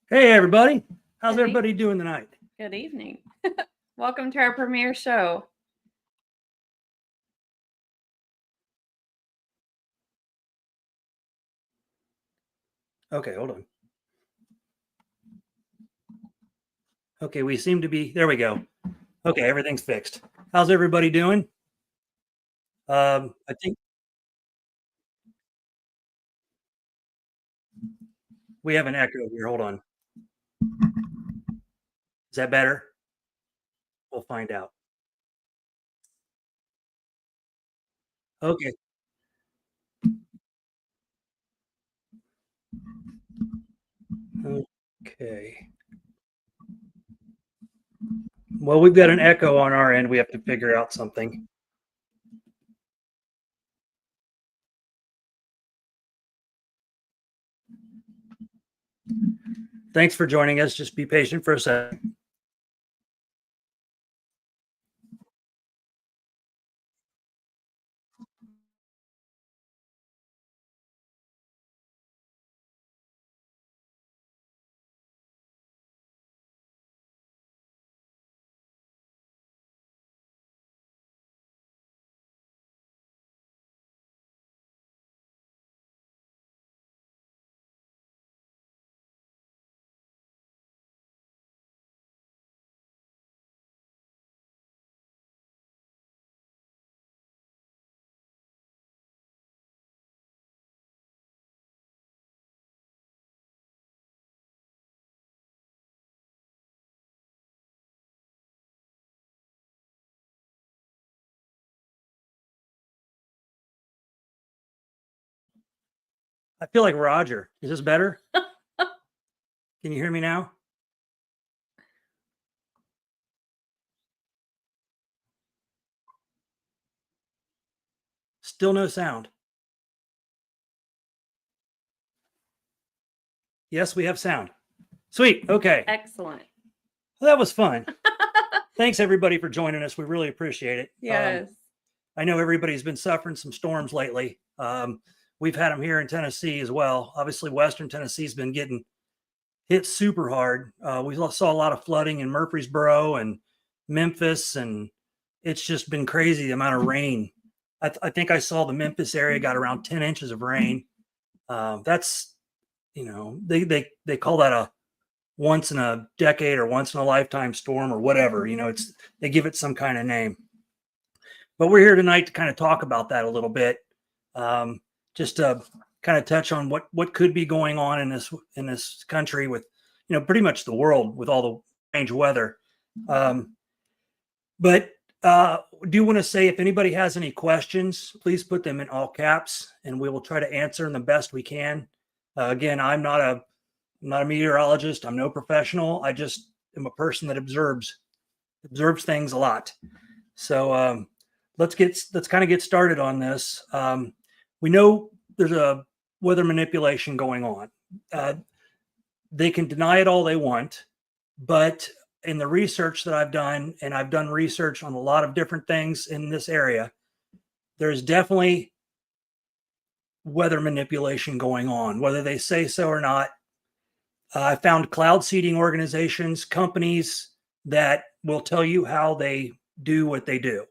Hey, everybody. How's Good everybody doing tonight? Good evening. Welcome to our premiere show. Okay, hold on. Okay, we seem to be, there we go. Okay, everything's fixed. How's everybody doing? I think we have an echo here. Hold on. Is that better? We'll find out. Okay. Okay. Well, we've got an echo on our end. We have to figure out something. Thanks for joining us. Just be patient for a second. I feel like Roger. Is this better? Can you hear me now? Still no sound. Yes, we have sound. Sweet. Okay. Excellent. Well, that was fun. Thanks, everybody, for joining us. We really appreciate it. Yes. I know everybody's been suffering some storms lately. We've had them here in Tennessee as well. Obviously, Western Tennessee's been getting hit super hard. We saw a lot of flooding in Murfreesboro and Memphis, and it's just been crazy the amount of rain. I think I saw the Memphis area got around 10 inches of rain. That's, they call that a once in a decade or once in a lifetime storm or whatever. They give it some kind of name. But we're here tonight to kind of talk about that a little bit, just to kind of touch on what could be going on in this country with, pretty much the world with all the strange weather. But do want to say if anybody has any questions, please put them in all caps, and we will try to answer them the best we can. Again, I'm not a meteorologist. I'm no professional. I just am a person that observes things a lot. So let's kind of get started on this. We know there's a weather manipulation going on. They can deny it all they want, but in the research that I've done, and I've done research on a lot of different things in this area, there's definitely weather manipulation going on, whether they say so or not. I found cloud seeding organizations, companies that will tell you how they do what they do.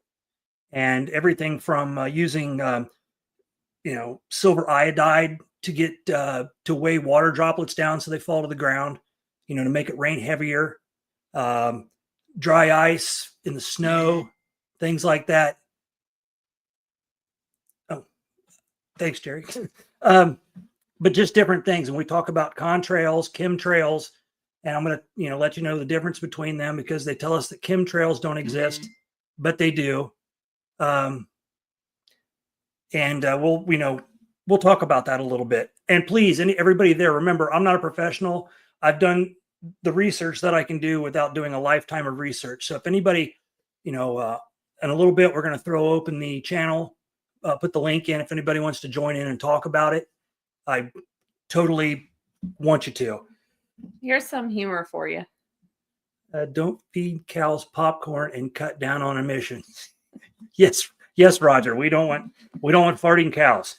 And everything from using, silver iodide to get to weigh water droplets down so they fall to the ground, to make it rain heavier, dry ice in the snow, things like that. Oh, thanks, Jerry. But just different things. And we talk about contrails, chemtrails, and I'm going to, let you know the difference between them because they tell us that chemtrails don't exist, but they do. And we'll talk about that a little bit. And please, everybody there, remember, I'm not a professional. I've done the research that I can do without doing a lifetime of research. So if anybody, in a little bit, we're going to throw open the channel, put the link in if anybody wants to join in and talk about it. I totally want you to. Here's some humor for you. Don't feed cows popcorn and cut down on emissions. Yes, Roger. We don't want farting cows.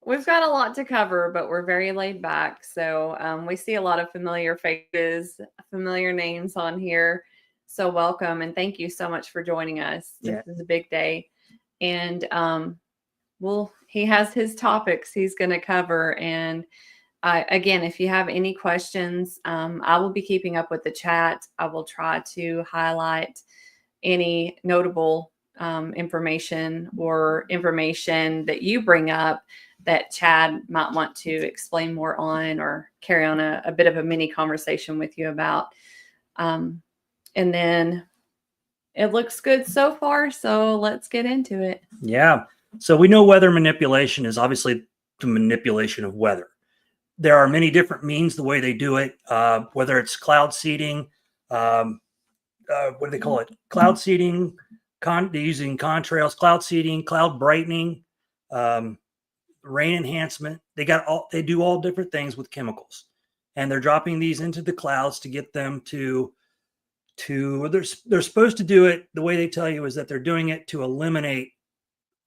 We've got a lot to cover, but we're very laid back. So we see a lot of familiar faces, familiar names on here. So welcome and thank you so much for joining us. Yeah. This is a big day. And he has his topics he's going to cover. And again, if you have any questions, I will be keeping up with the chat. I will try to highlight any notable information or information that you bring up that Chad might want to explain more on or carry on a bit of a mini conversation with you about. And then it looks good so far, so let's get into it. Yeah. So we know weather manipulation is obviously the manipulation of weather. There are many different means the way they do it, whether it's cloud seeding, what do they call it? Cloud seeding, using contrails, cloud seeding, cloud brightening, rain enhancement. They do all different things with chemicals, and they're dropping these into the clouds to get them to they're supposed to do it. The way they tell you is that they're doing it to eliminate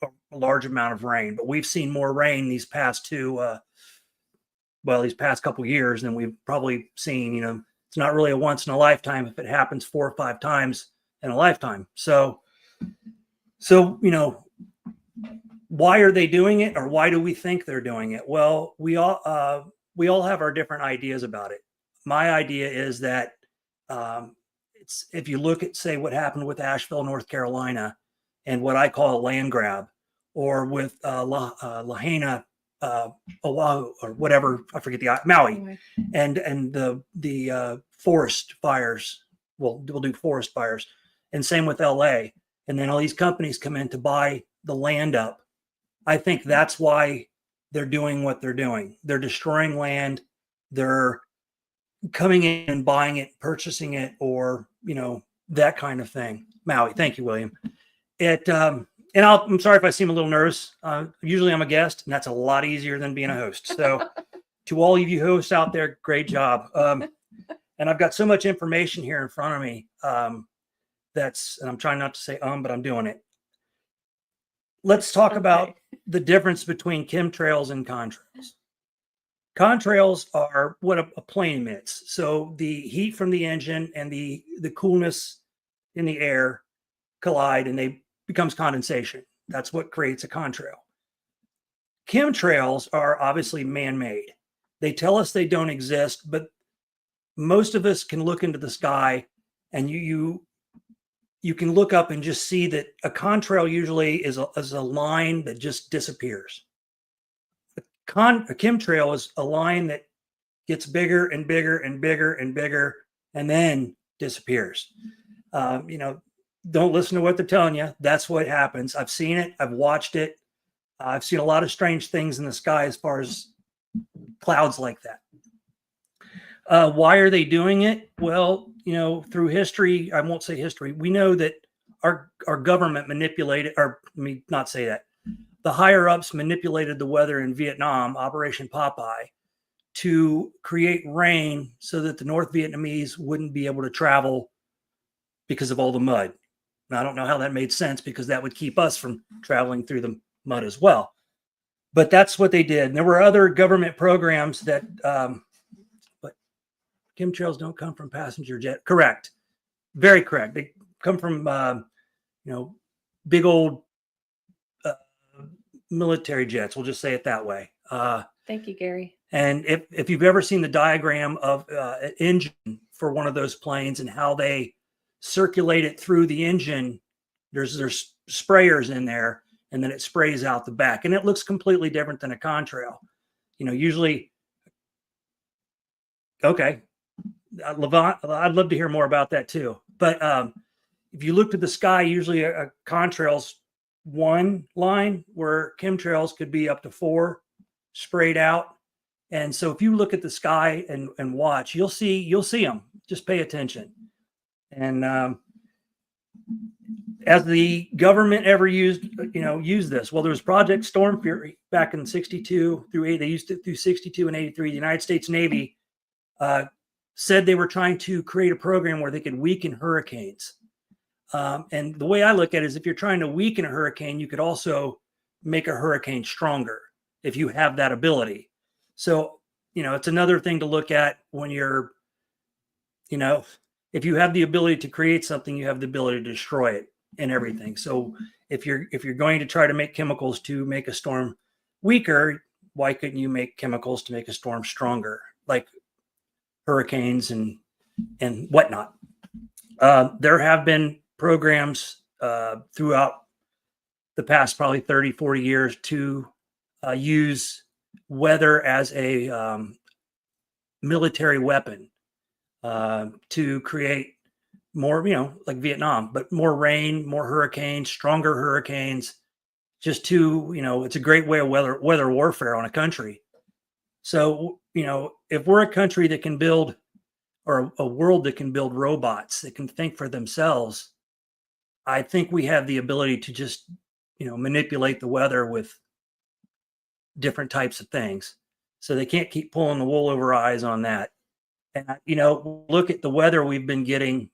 a large amount of rain, but we've seen more rain these past these past couple years than we've probably seen. It's not really a once in a lifetime if it happens 4 or 5 times in a lifetime. So why are they doing it, or why do we think they're doing it? Well, we all have our different ideas about it. My idea is that it's, if you look at, say, what happened with Asheville, North Carolina, and what I call a land grab, or with Lahaina, Oahu, or whatever, I forget the Maui, and the forest fires. We'll do forest fires, and same with LA. And then all these companies come in to buy the land up. I think that's why they're doing what they're doing. They're destroying land. They're coming in and buying it, purchasing it, or that kind of thing. Maui. Thank you, William. I'm sorry if I seem a little nervous. Usually I'm a guest, and that's a lot easier than being a host. So to all of you hosts out there, great job. And I've got so much information here in front of me. And I'm trying not to say but I'm doing it. Let's talk about the difference between chemtrails and contrails. Contrails are what a plane emits. So the heat from the engine and the coolness in the air collide, and they becomes condensation. That's what creates a contrail. Chemtrails are obviously man-made. They tell us they don't exist, but most of us can look into the sky, and you can look up and just see that a contrail usually is a line that just disappears. A chemtrail is a line that gets bigger and bigger and bigger and bigger, and then disappears. Don't listen to what they're telling you. That's what happens. I've seen it. I've watched it. I've seen a lot of strange things in the sky as far as clouds like that. Why are they doing it? Well, through history, I won't say history. We know that our government manipulated, or let me not say that. The higher ups manipulated the weather in Vietnam, Operation Popeye, to create rain so that the North Vietnamese wouldn't be able to travel because of all the mud. Now, I don't know how that made sense, because that would keep us from traveling through the mud as well. But that's what they did. And there were other government programs that, but chemtrails don't come from passenger jet. Correct. Very correct. They come from, big old military jets. We'll just say it that way. Thank you, Gary. And if you've ever seen the diagram of an engine for one of those planes and how they circulate it through the engine, there's sprayers in there, and then it sprays out the back, and it looks completely different than a contrail. Usually, okay, Levant, I'd love to hear more about that too. But if you look to the sky, usually a contrail's one line, where chemtrails could be up to 4 sprayed out. And so if you look at the sky and watch, you'll see them. Just pay attention. And as the government ever used this, well, there was Project Storm Fury back in 62 through 8. They used it through 62 and 83. The United States Navy said they were trying to create a program where they could weaken hurricanes. And the way I look at it is, if you're trying to weaken a hurricane, you could also make a hurricane stronger. if you have that ability. So, it's another thing to look at when you're, if you have the ability to create something, you have the ability to destroy it and everything. So if you're going to try to make chemicals to make a storm weaker, why couldn't you make chemicals to make a storm stronger, like hurricanes and whatnot? There have been programs throughout the past probably 30, 40 years to use weather as a military weapon to create more, like Vietnam, but more rain, more hurricanes, stronger hurricanes, just to, it's a great way of weather warfare on a country. So, if we're a country that can build, or a world that can build robots that can think for themselves, I think we have the ability to just, manipulate the weather with different types of things. So they can't keep pulling the wool over our eyes on that. And, look at the weather we've been getting.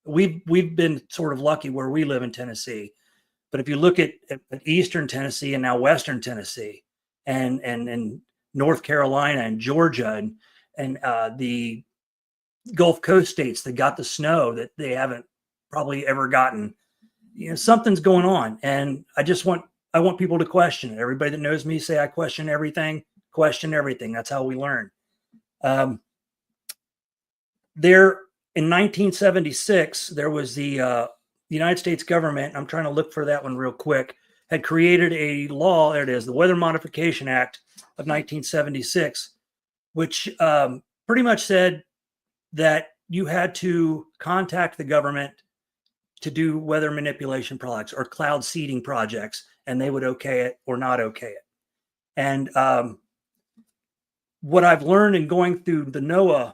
We've been sort of lucky where we live in Tennessee. But if you look at Eastern Tennessee and now Western Tennessee and North Carolina and Georgia and the Gulf Coast states that got the snow that they haven't probably ever gotten, something's going on. And I want people to question it. Everybody that knows me say I question everything. That's how we learn. There in 1976, there was the United States government. I'm trying to look for that one real quick. Had created a law. There it is, the Weather Modification Act of 1976, which pretty much said that you had to contact the government to do weather manipulation projects or cloud seeding projects, and they would okay it or not okay it. And what I've learned in going through the NOAA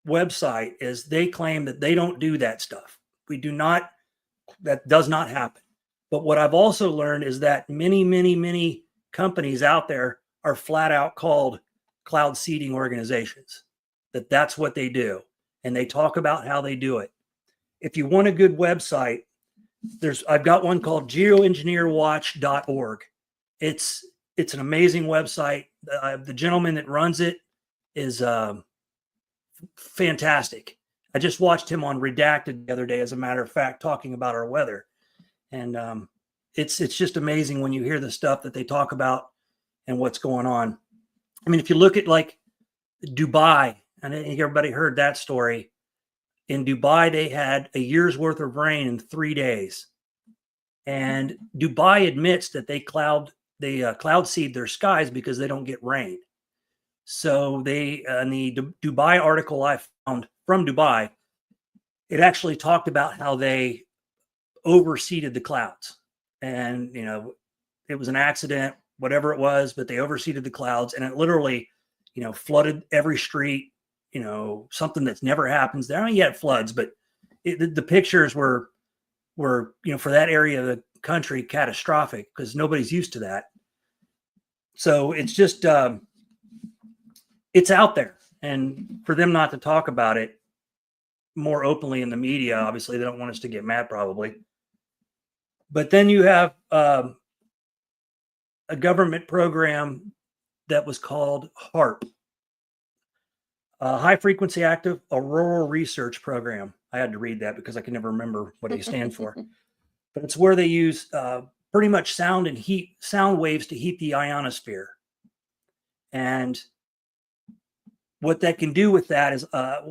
website is they claim that they don't do that stuff. That does not happen. But what I've also learned is that many, many, many companies out there are flat out called cloud seeding organizations. That's what they do. And they talk about how they do it. If you want a good website, I've got one called geoengineerwatch.org. It's an amazing website. The gentleman that runs it is fantastic. I just watched him on Redacted the other day, as a matter of fact, talking about our weather. And it's just amazing when you hear the stuff that they talk about and what's going on. I mean, if you look at like Dubai, and I think everybody heard that story. In Dubai, they had a year's worth of rain in 3 days. And Dubai admits that they cloud seed their skies because they don't get rain. So they, in the Dubai article I found from Dubai, it actually talked about how they overseeded the clouds. And, it was an accident, whatever it was, but they overseeded the clouds, and it literally, flooded every street, something that's never happens there. I mean, yeah, it floods, but the pictures were, for that area of the country, catastrophic because nobody's used to that. So it's just, it's out there. And for them not to talk about it more openly in the media, obviously they don't want us to get mad probably. But then you have a government program that was called HARP, High Frequency Active Auroral Research Program. I had to read that because I can never remember what they stand for. But it's where they use pretty much sound waves to heat the ionosphere. And what that can do with that is,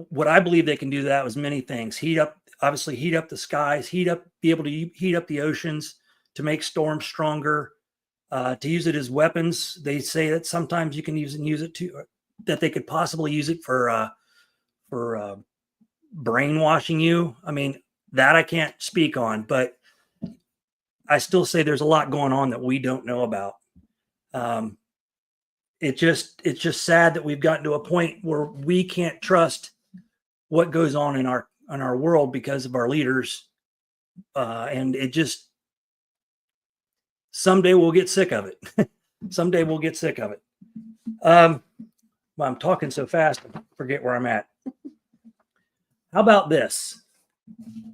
what I believe they can do that was many things. Heat up the skies, be able to heat up the oceans to make storms stronger, to use it as weapons. They say that sometimes you can use it to, that they could possibly use it for brainwashing you. I mean, that I can't speak on, but I still say there's a lot going on that we don't know about. It's just sad that we've gotten to a point where we can't trust what goes on in our world because of our leaders. And it just, someday we'll get sick of it. Someday we'll get sick of it. Well, I'm talking so fast, I forget where I'm at. How about this?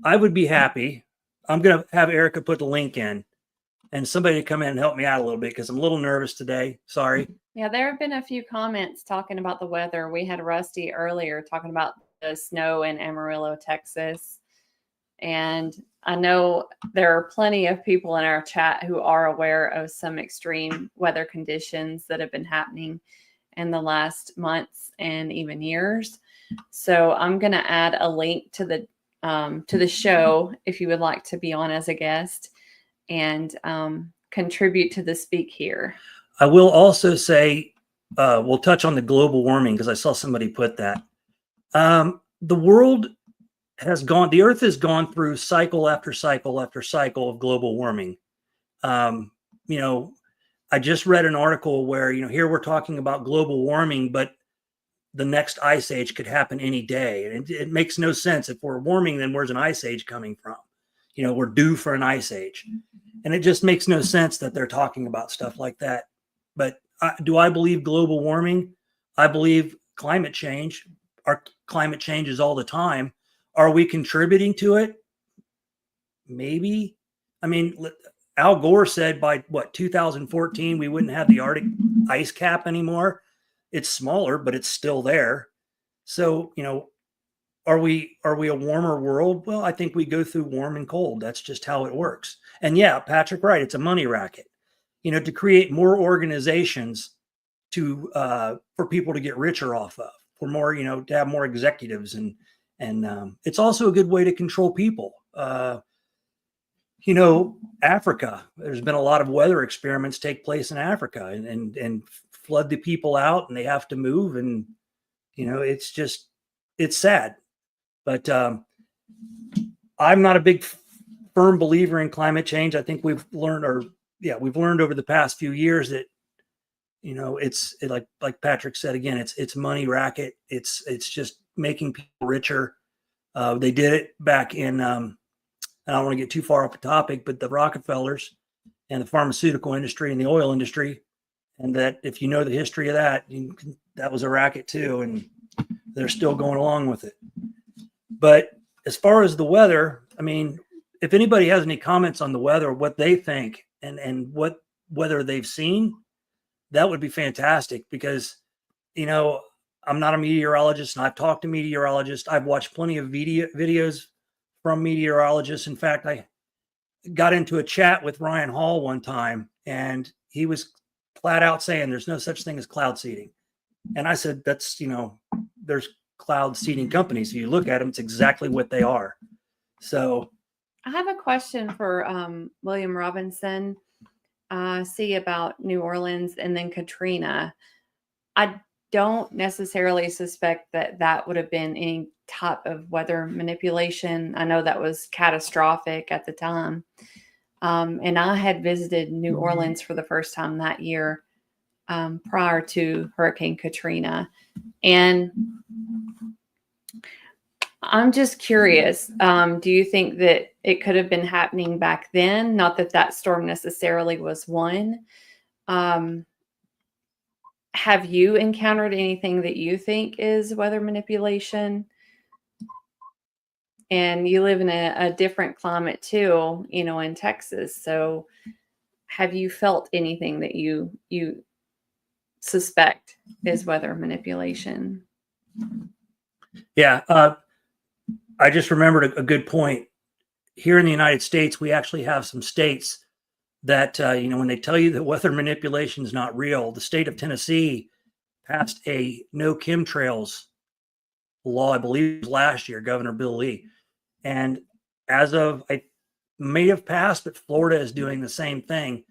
I would be happy. I'm going to have Erica put the link in, and somebody to come in and help me out a little bit because I'm a little nervous today. Sorry. Yeah, there have been a few comments talking about the weather. We had Rusty earlier talking about the snow in Amarillo, Texas. And I know there are plenty of people in our chat who are aware of some extreme weather conditions that have been happening in the last months and even years. So I'm going to add a link to the show if you would like to be on as a guest and contribute to the speak here. I will also say, we'll touch on the global warming because I saw somebody put that. The world the Earth has gone through cycle after cycle after cycle of global warming. You know, I just read an article where, here we're talking about global warming, but the next ice age could happen any day. And it makes no sense. If we're warming, then where's an ice age coming from? We're due for an ice age. And it just makes no sense that they're talking about stuff like that. But do I believe global warming? I believe climate change. Our climate changes all the time. Are we contributing to it? Maybe. I mean, Al Gore said by 2014, we wouldn't have the Arctic ice cap anymore. It's smaller, but it's still there. So, are we a warmer world? Well, I think we go through warm and cold. That's just how it works. And yeah, Patrick, right. It's a money racket, to create more organizations for people to get richer off of, for more, to have more executives. And it's also a good way to control people. Africa, there's been a lot of weather experiments take place in Africa and flood the people out, and they have to move. And, it's sad. But I'm not a big firm believer in climate change. I think we've learned over the past few years that, it's like Patrick said, again, it's money racket. It's just making people richer. They did it back in, I don't want to get too far off the topic, but the Rockefellers and the pharmaceutical industry and the oil industry. And that if you know the history of that, that was a racket too. And they're still going along with it. But as far as the weather, I mean, if anybody has any comments on the weather, what they think and what weather they've seen, that would be fantastic because, I'm not a meteorologist and I've talked to meteorologists. I've watched plenty of videos from meteorologists. In fact, I got into a chat with Ryan Hall one time and he was flat out saying there's no such thing as cloud seeding. And I said, that's, there's cloud seeding companies. If you look at them, it's exactly what they are. So I have a question for William Robinson. See about New Orleans and then Katrina. I don't necessarily suspect that would have been any type of weather manipulation. I know that was catastrophic at the time. And I had visited New Orleans for the first time that year prior to Hurricane Katrina. And I'm just curious, do you think that it could have been happening back then? Not that that storm necessarily was one. Have you encountered anything that you think is weather manipulation? And you live in a different climate too, in Texas. So have you felt anything that you suspect is weather manipulation? Yeah. I just remembered a good point. Here in the United States, we actually have some states that, when they tell you that weather manipulation is not real, the state of Tennessee passed a no chemtrails law, I believe it was last year, Governor Bill Lee. And as of, I may have passed, but Florida is doing the same thing.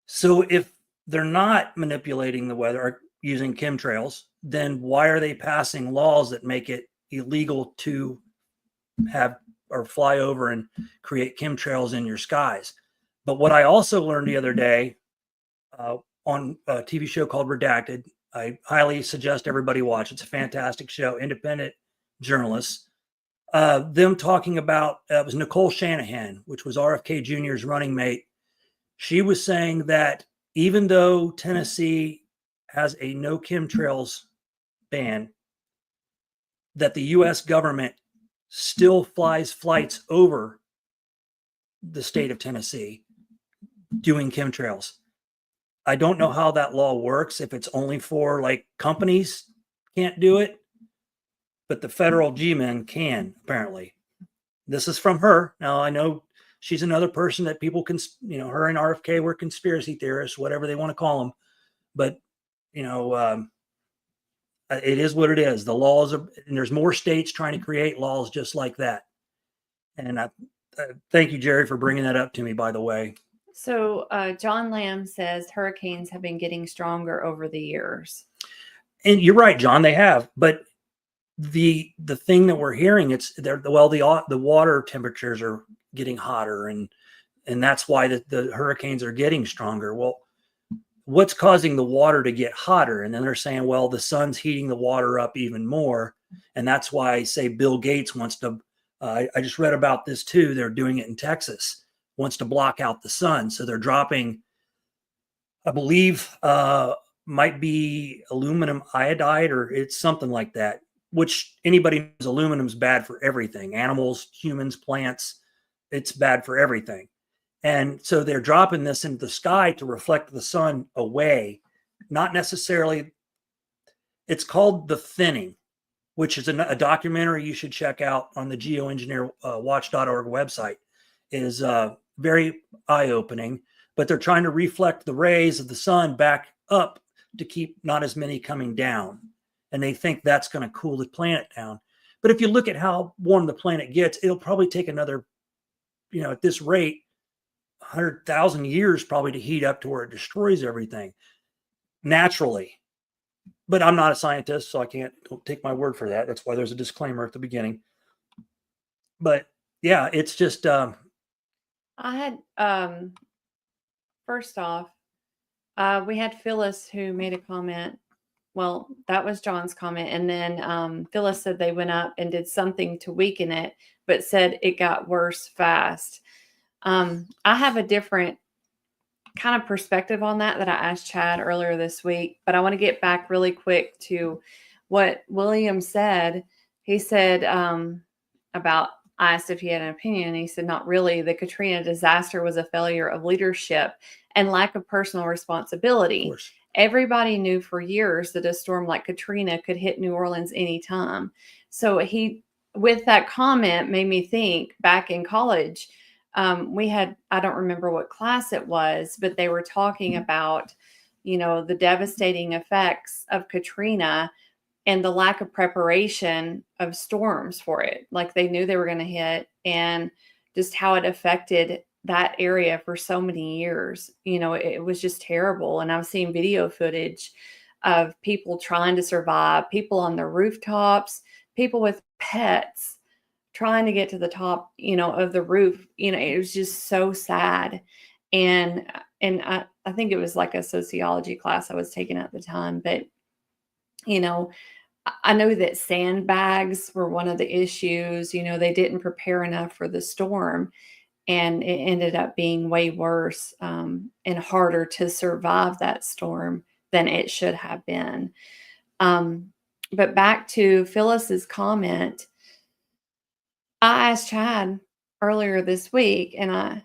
So if they're not manipulating the weather or using chemtrails, then why are they passing laws that make it illegal to have or fly over and create chemtrails in your skies? But what I also learned the other day on a TV show called Redacted, I highly suggest everybody watch. It's a fantastic show, independent journalists. Them talking about, it was Nicole Shanahan, which was RFK Jr.'s running mate. She was saying that even though Tennessee has a no chemtrails ban, that the U.S. government still flies flights over the state of Tennessee doing chemtrails. I don't know how that law works, if it's only for like companies can't do it, but the federal G-men can, apparently. This is from her. Now, I know she's another person that people can, her and RFK were conspiracy theorists, whatever they want to call them. But, it is what it is. The laws are, and there's more states trying to create laws just like that. And thank you, Jerry, for bringing that up to me, by the way. So John Lamb says hurricanes have been getting stronger over the years. And you're right, John, they have. But the thing that we're hearing, the water temperatures are getting hotter, and that's why the hurricanes are getting stronger. Well, what's causing the water to get hotter? And then they're saying, well, the sun's heating the water up even more, and that's why, say, Bill Gates wants to. I just read about this too. They're doing it in Texas. Wants to block out the sun, so they're dropping, I believe, might be aluminum iodide, or it's something like that. Which anybody knows, aluminum's bad for everything: animals, humans, plants. It's bad for everything. And so they're dropping this into the sky to reflect the sun away. Not necessarily. It's called the thinning, which is a documentary you should check out on the geoengineerwatch.org website. It is very eye-opening, but they're trying to reflect the rays of the sun back up to keep not as many coming down. And they think that's going to cool the planet down. But if you look at how warm the planet gets, it'll probably take another, at this rate, 100,000 years probably to heat up to where it destroys everything naturally. But I'm not a scientist, so don't take my word for that. That's why there's a disclaimer at the beginning. But yeah, it's just. I had, first off, we had Phyllis who made a comment. Well, that was John's comment. And then Phyllis said they went up and did something to weaken it, but said it got worse fast. I have a different kind of perspective on that I asked Chad earlier this week, but I want to get back really quick to what William said. He said I asked if he had an opinion, and he said, not really. The Katrina disaster was a failure of leadership and lack of personal responsibility. Everybody knew for years that a storm like Katrina could hit New Orleans anytime. So with that comment, made me think back in college, we had, I don't remember what class it was, but they were talking about, the devastating effects of Katrina and the lack of preparation of storms for it. Like they knew they were going to hit, and just how it affected that area for so many years. It was just terrible. And I've seen video footage of people trying to survive, people on the rooftops, people with pets trying to get to the top, of the roof. It was just so sad. And I think it was like a sociology class I was taking at the time, but I know that sandbags were one of the issues. They didn't prepare enough for the storm, and it ended up being way worse and harder to survive that storm than it should have been. But back to Phyllis's comment, I asked Chad earlier this week, and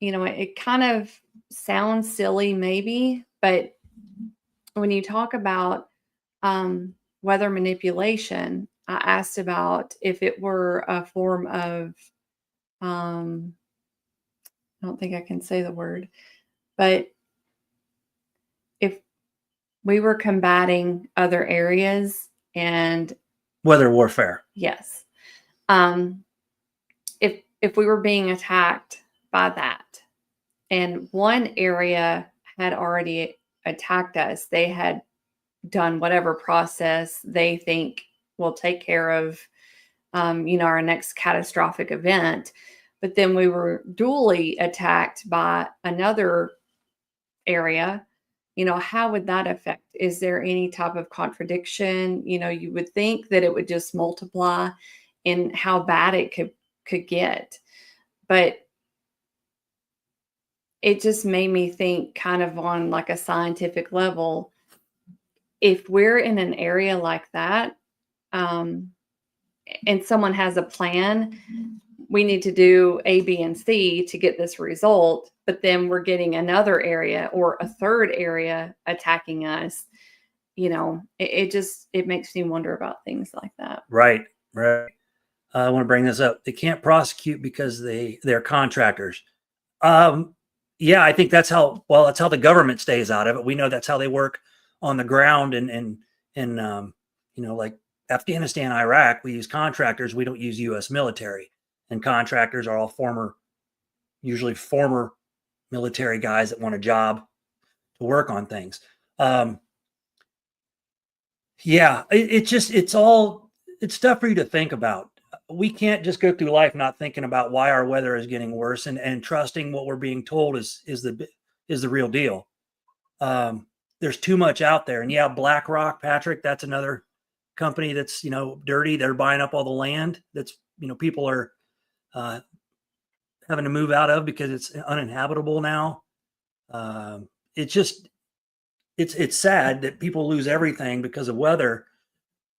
it kind of sounds silly maybe, but when you talk about weather manipulation, I asked about if it were a form of, I don't think I can say the word, but if we were combating other areas and weather warfare. Yes. If we were being attacked by that, and one area had already attacked us, they had done whatever process they think will take care of, our next catastrophic event. But then we were dually attacked by another area. How would that affect? Is there any type of contradiction? You would think that it would just multiply in how bad it could get. But it just made me think kind of on like a scientific level, if we're in an area like that, and someone has a plan, we need to do A, B, and C to get this result, but then we're getting another area or a third area attacking us. It makes me wonder about things like that. Right. I want to bring this up. They can't prosecute because they're contractors. Yeah, I think that's how the government stays out of it. We know that's how they work on the ground, and like Afghanistan, Iraq, we use contractors. We don't use U.S. military, and contractors are all usually former military guys that want a job to work on things. Yeah, it's stuff for you to think about. We can't just go through life not thinking about why our weather is getting worse and trusting what we're being told is the real deal. There's too much out there. And yeah, BlackRock, Patrick, that's another company that's, dirty. They're buying up all the land that's, people are having to move out of because it's uninhabitable now. It's sad that people lose everything because of weather.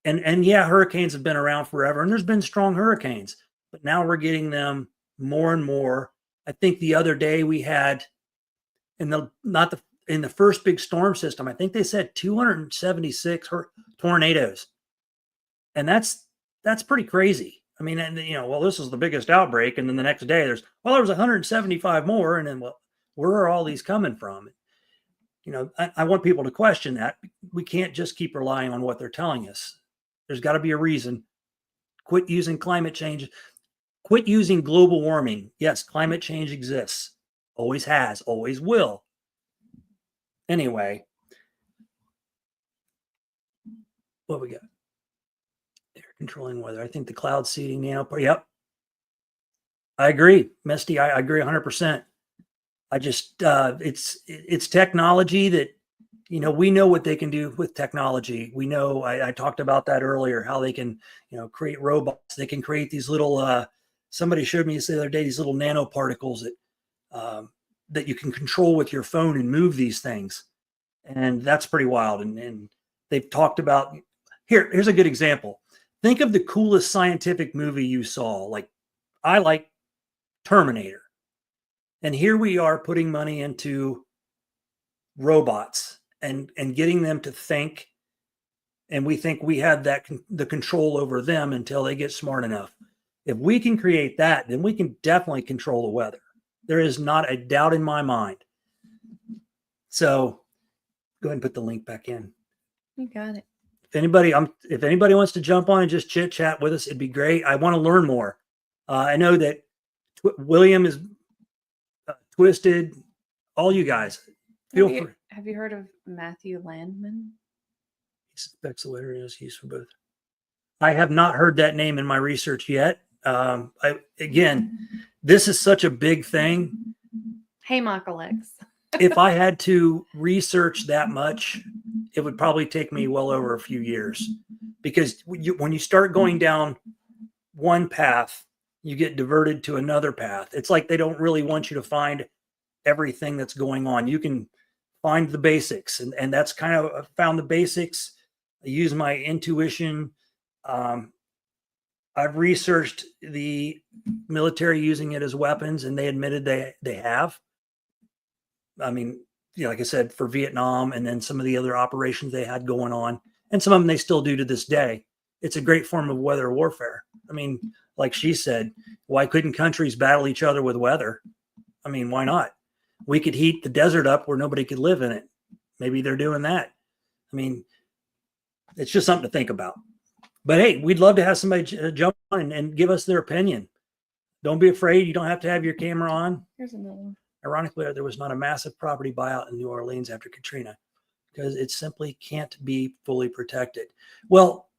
And yeah, hurricanes have been around forever, and there's been strong hurricanes, but now we're getting them more and more. I think the other day we had in the first big storm system, I think they said 276 tornadoes. And that's pretty crazy. I mean, and this is the biggest outbreak. And then the next day there was 175 more. And then, where are all these coming from? I want people to question that. We can't just keep relying on what they're telling us. There's got to be a reason. Quit using climate change. Quit using global warming. Yes, climate change exists. Always has, always will. Anyway, what we got? Air controlling weather. I think the cloud seeding now. Yep. I agree, Misty. I agree 100%. I just, it's technology that, we know what they can do with technology. We know, I talked about that earlier, how they can, create robots. They can create these little, somebody showed me the other day, these little nanoparticles that you can control with your phone and move these things. And that's pretty wild. And they've talked about, here's a good example. Think of the coolest scientific movie you saw. Like, I like Terminator. And here we are putting money into robots and getting them to think. And we think we have the control over them until they get smart enough. If we can create that, then we can definitely control the weather. There is not a doubt in my mind. So go ahead and put the link back in. You got it. If anybody wants to jump on and just chit chat with us, it'd be great. I want to learn more. I know that William is Twisted. All you guys, have you heard of Matthew Landman? He suspects the weather is used for both. I have not heard that name in my research yet. This is such a big thing. Hey, Michael X. If I had to research that much, it would probably take me well over a few years, because when you start going down one path, you get diverted to another path. It's like they don't really want you to find everything that's going on. You can find the basics, and that's kind of found the basics. I use my intuition. I've researched the military using it as weapons, and they admitted they have. I mean, like I said, for Vietnam and then some of the other operations they had going on, and some of them they still do to this day. It's a great form of weather warfare. I mean, like she said, why couldn't countries battle each other with weather? I mean, why not? We could heat the desert up where nobody could live in it. Maybe they're doing that. I mean, it's just something to think about. But hey, we'd love to have somebody jump on and give us their opinion. Don't be afraid. You don't have to have your camera on. Here's another one. Ironically, there was not a massive property buyout in New Orleans after Katrina because it simply can't be fully protected. Well,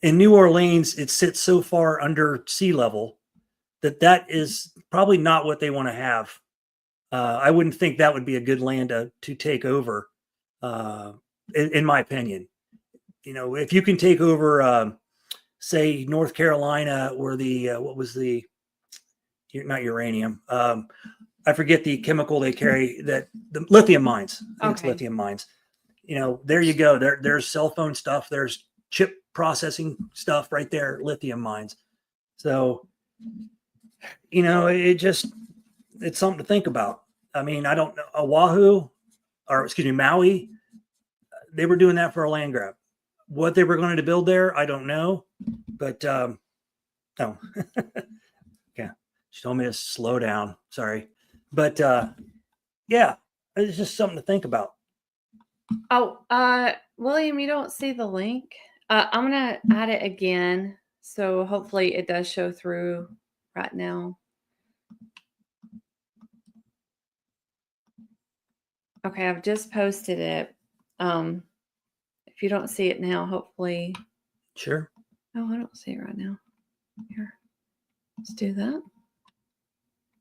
in New Orleans, it sits so far under sea level that is probably not what they want to have. I wouldn't think that would be a good land to take over, in my opinion. If you can take over, say, North Carolina, or not uranium. I forget the chemical they carry, the lithium mines. I think it's lithium mines. There you go. There's cell phone stuff. There's chip processing stuff right there. Lithium mines. So you know, it's something to think about. I mean, I don't know, Oahu, or excuse me, Maui, they were doing that for a land grab. What they were going to build there, I don't know, but no. Yeah, she told me to slow down. Sorry, but yeah, it's just something to think about. Oh, William, you don't see the link. I'm gonna add it again, so hopefully it does show through right now. Okay, I've just posted it. If you don't see it now, hopefully. Sure. Oh, I don't see it right now. Here, let's do that.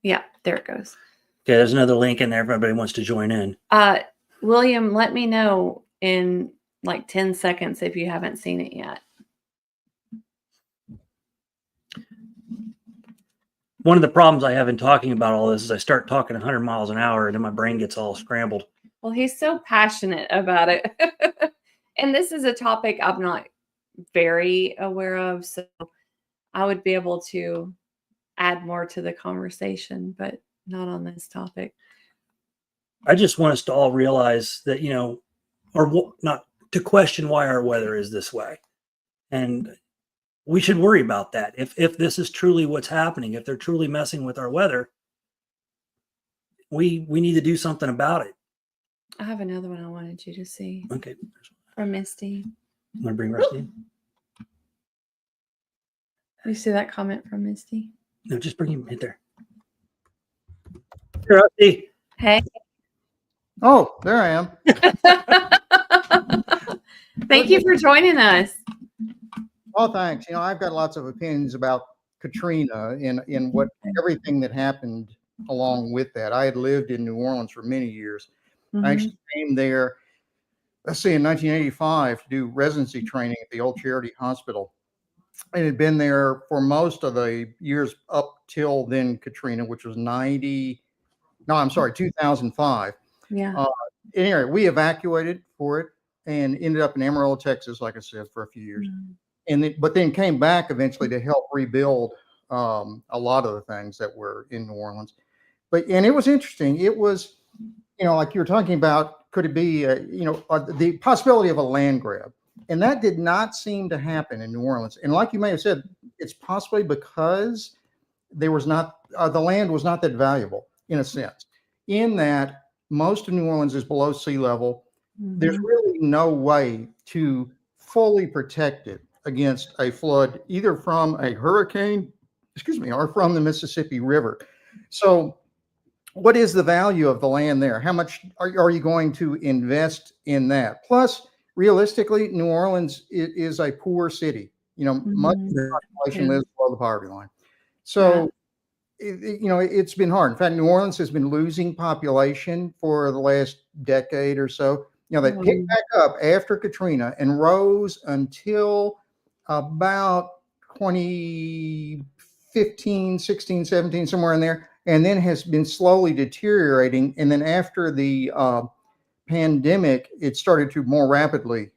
Yeah, there it goes. Okay, there's another link in there if everybody wants to join in. William, let me know in like 10 seconds if you haven't seen it yet. One of the problems I have in talking about all this is I start talking 100 miles an hour and then my brain gets all scrambled. Well, he's so passionate about it. And this is a topic I'm not very aware of, so I would be able to add more to the conversation, but not on this topic. I just want us to all realize that, you know, or not to question why our weather is this way. And we should worry about that. If this is truly what's happening, if they're truly messing with our weather, we need to do something about it. I have another one I wanted you to see. Okay. From Misty. I'm going to bring Rusty in. You see that comment from Misty? No, just bring him in there. Here, Rusty. Hey. Oh, there I am. Thank you for joining us. Oh, thanks. You know, I've got lots of opinions about Katrina in what everything that happened along with that. I had lived in New Orleans for many years. Mm-hmm. I actually came there, let's see, in 1985 to do residency training at the old Charity Hospital. And had been there for most of the years up till then Katrina, which was 2005. Yeah. Anyway, we evacuated for it and ended up in Amarillo, Texas, like I said, for a few years. Mm-hmm. But then came back eventually to help rebuild a lot of the things that were in New Orleans. And it was interesting. It was, you know, like you were talking about, could it be, the possibility of a land grab? And that did not seem to happen in New Orleans. And like you may have said, it's possibly because there was not, the land was not that valuable in a sense, in that most of New Orleans is below sea level. Mm-hmm. There's really no way to fully protect it against a flood, either from a hurricane, or from the Mississippi River. So what is the value of the land there? How much are you going to invest in that? Plus, realistically, New Orleans is a poor city. You know, much of the population lives below the poverty line. So, it's been hard. In fact, New Orleans has been losing population for the last decade or so. You know, they picked back up after Katrina and rose until about 2015, 16, 17, somewhere in there, and then has been slowly deteriorating. And then after the pandemic, it started to more rapidly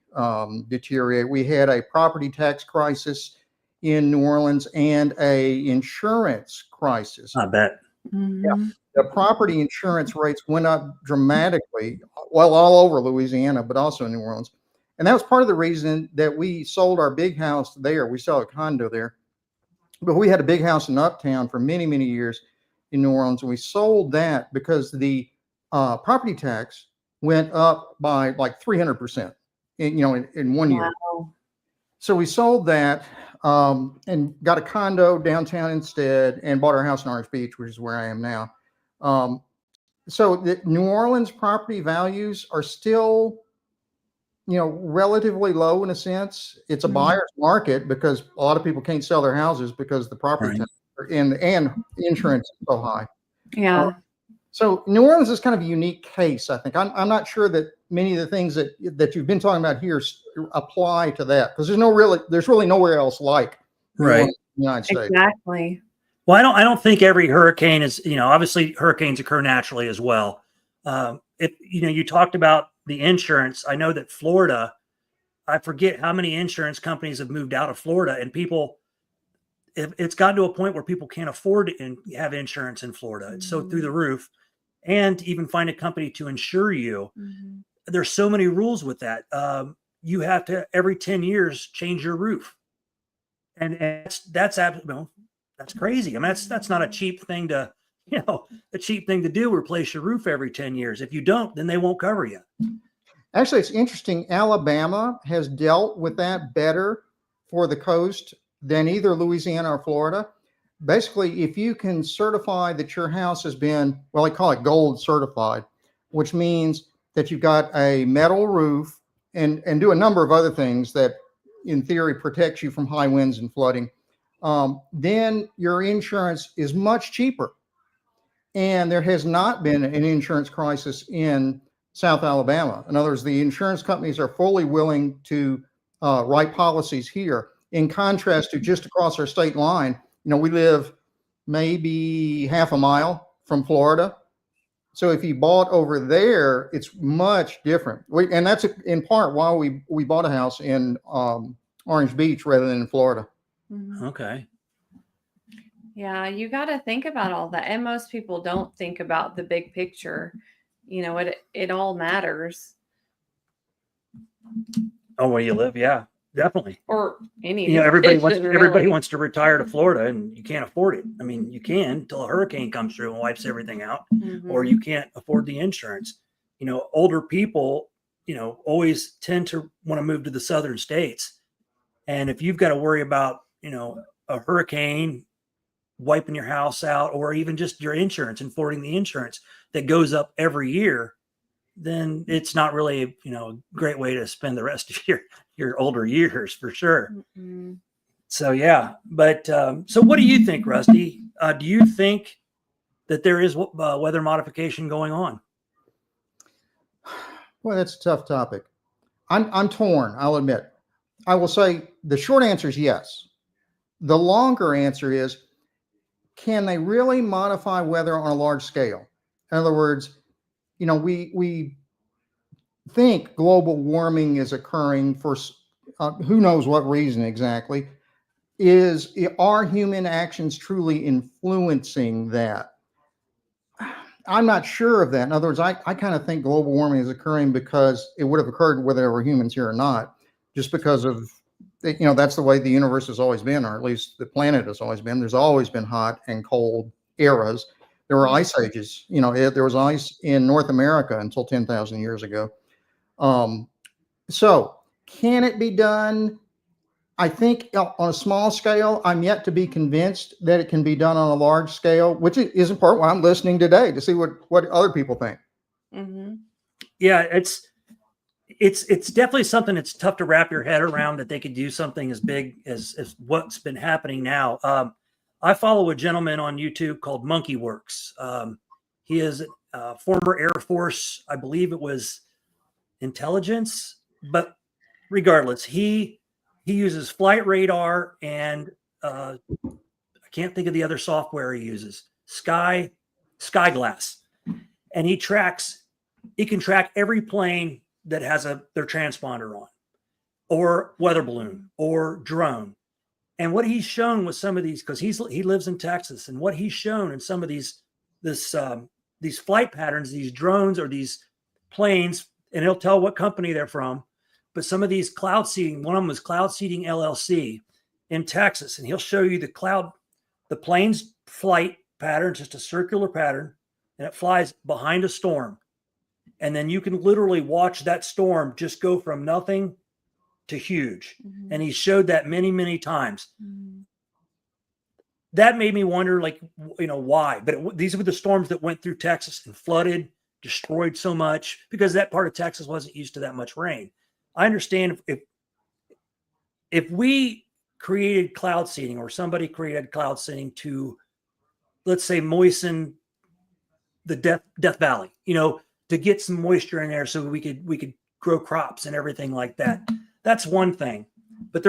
deteriorate. We had a property tax crisis in New Orleans and a insurance crisis. I bet. Mm-hmm. Yeah. The property insurance rates went up dramatically, well, all over Louisiana, but also in New Orleans. And that was part of the reason that we sold our big house there. We sold a condo there, but we had a big house in Uptown for many, many years in New Orleans. And we sold that because the property tax went up by like 300% in 1 year. Wow. So we sold that and got a condo downtown instead and bought our house in Orange Beach, which is where I am now. So the New Orleans property values are still, relatively low in a sense. It's a buyer's market because a lot of people can't sell their houses because the property tax and insurance is so high. Yeah. So New Orleans is kind of a unique case, I think. I'm not sure that many of the things that you've been talking about here apply to that because there's really nowhere else like New Orleans in the United States. Exactly. Well, I don't think every hurricane is, obviously hurricanes occur naturally as well. You talked about the insurance. I know that Florida, I forget how many insurance companies have moved out of Florida, and people, it's gotten to a point where people can't afford to have insurance in Florida. It's so through the roof, and even find a company to insure you. Mm-hmm. There's so many rules with that. You have to every 10 years change your roof, and that's crazy. I mean, that's not a cheap thing to do. Replace your roof every 10 years. If you don't, then they won't cover you. Actually, it's interesting. Alabama has dealt with that better for the coast than either Louisiana or Florida. Basically, if you can certify that your house has been, well, they call it gold certified, which means that you've got a metal roof and do a number of other things that in theory protects you from high winds and flooding, then your insurance is much cheaper. And there has not been an insurance crisis in South Alabama. In other words, the insurance companies are fully willing to write policies here. In contrast to just across our state line, we live maybe half a mile from Florida. So if you bought over there, it's much different. And that's in part why we bought a house in Orange Beach rather than in Florida. Mm-hmm. Okay. Yeah, you got to think about all that. And most people don't think about the big picture. It all matters. Oh, where you live? Yeah, definitely. Or any everybody really. wants to retire to Florida, and you can't afford it. I mean, you can until a hurricane comes through and wipes everything out, Mm-hmm. or you can't afford the insurance. Older people, always tend to want to move to the southern states. And if you've got to worry about, a hurricane wiping your house out, or even just your insurance and affording the insurance that goes up every year, then it's not really, a great way to spend the rest of your older years, for sure. Mm-hmm. So, yeah. But so what do you think, Rusty? Do you think that there is weather modification going on? Well, that's a tough topic. I'm torn, I'll admit. I will say the short answer is yes. The longer answer is, can they really modify weather on a large scale? In other words, we think global warming is occurring for who knows what reason exactly. Are human actions truly influencing that? I'm not sure of that. In other words, I kind of think global warming is occurring because it would have occurred whether there were humans here or not, just because of, that's the way the universe has always been, or at least the planet has always been. There's always been hot and cold eras. There were ice ages. There was ice in North America until 10,000 years ago. So can it be done? I think on a small scale. I'm yet to be convinced that it can be done on a large scale, which is in part why I'm listening today, to see what other people think. Mm-hmm. Yeah, it's definitely something that's tough to wrap your head around, that they could do something as big as what's been happening now. I follow a gentleman on YouTube called Monkey Works. He is a former Air Force, I believe it was intelligence, but regardless, he uses flight radar and I can't think of the other software he uses, Skyglass, and he can track every plane that has their transponder on, or weather balloon, or drone. And what he's shown with some of these, because he lives in Texas, and what he's shown in some of these flight patterns, these drones or these planes, and he'll tell what company they're from. But some of these cloud seeding, one of them was Cloud Seeding LLC in Texas, and he'll show you the plane's flight pattern, just a circular pattern, and it flies behind a storm. And then you can literally watch that storm just go from nothing to huge. Mm-hmm. And he showed that many, many times. Mm-hmm. That made me wonder, why. But these were the storms that went through Texas and flooded, destroyed so much, because that part of Texas wasn't used to that much rain. I understand if we created cloud seeding, or somebody created cloud seeding to, let's say, moisten the Death Valley, to get some moisture in there so we could grow crops and everything like that. That's one thing, but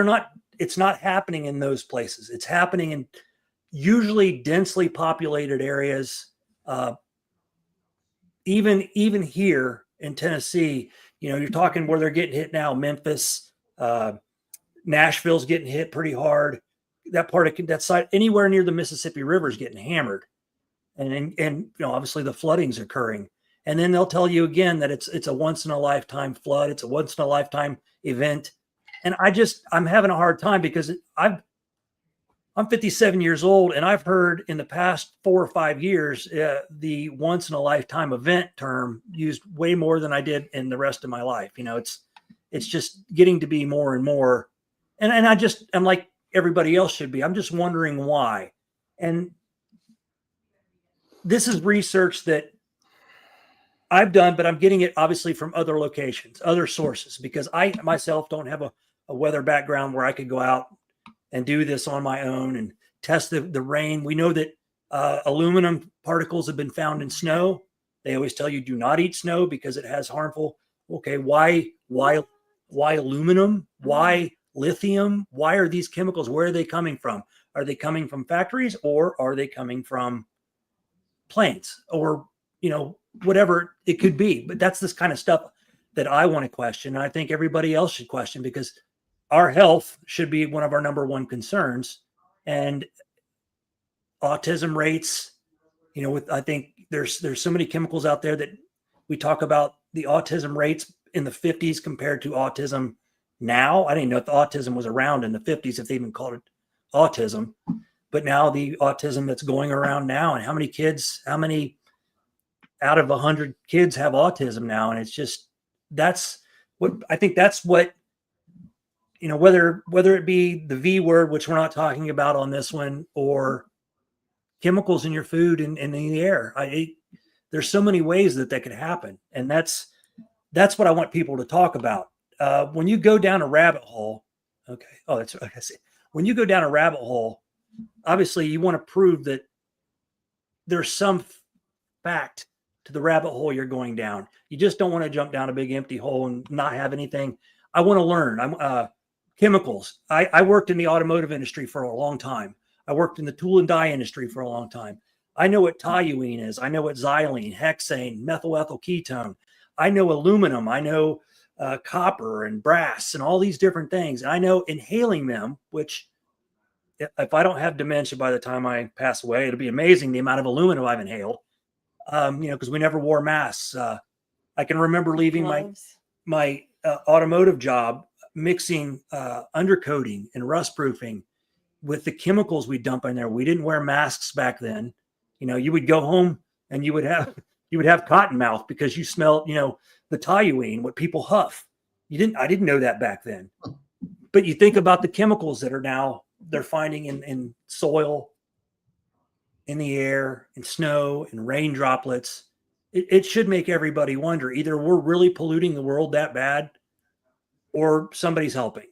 it's not happening in those places. It's happening in usually densely populated areas. Even here in Tennessee, you're talking where they're getting hit now. Memphis, Nashville's getting hit pretty hard. that part of that side, anywhere near the Mississippi River is getting hammered. And obviously the flooding's occurring. And then they'll tell you again that it's a once in a lifetime flood. It's a once in a lifetime event. And I'm having a hard time because I'm 57 years old, and I've heard in the past 4 or 5 years, the once in a lifetime event term used way more than I did in the rest of my life. It's just getting to be more and more. And I'm like everybody else should be. I'm just wondering why. And this is research that I've done, but I'm getting it obviously from other locations, other sources, because I myself don't have a weather background where I could go out and do this on my own and test the rain. We know that aluminum particles have been found in snow. They always tell you do not eat snow because it has harmful. Okay, why aluminum? Why lithium? Why are these chemicals? Where are they coming from? Are they coming from factories, or are they coming from planes, or whatever it could be? But that's this kind of stuff that I want to question, and I think everybody else should question, because our health should be one of our number one concerns. And autism rates, I think there's so many chemicals out there that we talk about the autism rates in the 50s compared to autism now. I didn't know if the autism was around in the 50s, if they even called it autism. But now the autism that's going around now, and how many out of 100 kids have autism now. And it's just, that's what whether it be the V word, which we're not talking about on this one, or chemicals in your food and in the air. There's so many ways that could happen. And that's what I want people to talk about. When you go down a rabbit hole, okay. Oh, that's what I see. When you go down a rabbit hole, obviously you want to prove that there's some fact to the rabbit hole you're going down. You just don't want to jump down a big empty hole and not have anything. I want to learn. Chemicals. I worked in the automotive industry for a long time. I worked in the tool and die industry for a long time. I know what toluene is. I know what xylene, hexane, methyl ethyl ketone. I know aluminum. I know copper and brass and all these different things. And I know inhaling them, which if I don't have dementia by the time I pass away, it'll be amazing the amount of aluminum I've inhaled. Because we never wore masks. I can remember leaving my automotive job, mixing undercoating and rust proofing with the chemicals we dump in there. We didn't wear masks back then. You would go home and you would have cotton mouth because you smelled, the toluene, what people huff. I didn't know that back then. But you think about the chemicals that they're finding in soil, in the air, in snow, in rain droplets. It should make everybody wonder, either we're really polluting the world that bad, or somebody's helping.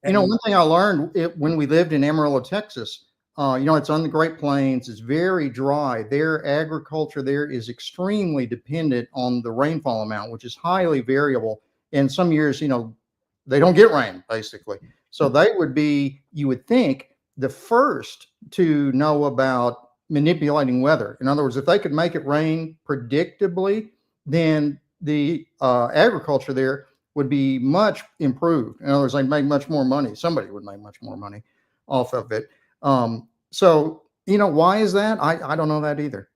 And one thing I learned when we lived in Amarillo, Texas, it's on the Great Plains. It's very dry. Their agriculture there is extremely dependent on the rainfall amount, which is highly variable. And some years, they don't get rain, basically. So they would be, you would think, the first to know about manipulating weather. In other words, if they could make it rain predictably, then the agriculture there would be much improved. In other words, they'd make much more money. Somebody would make much more money off of it. So, why is that? I don't know that either.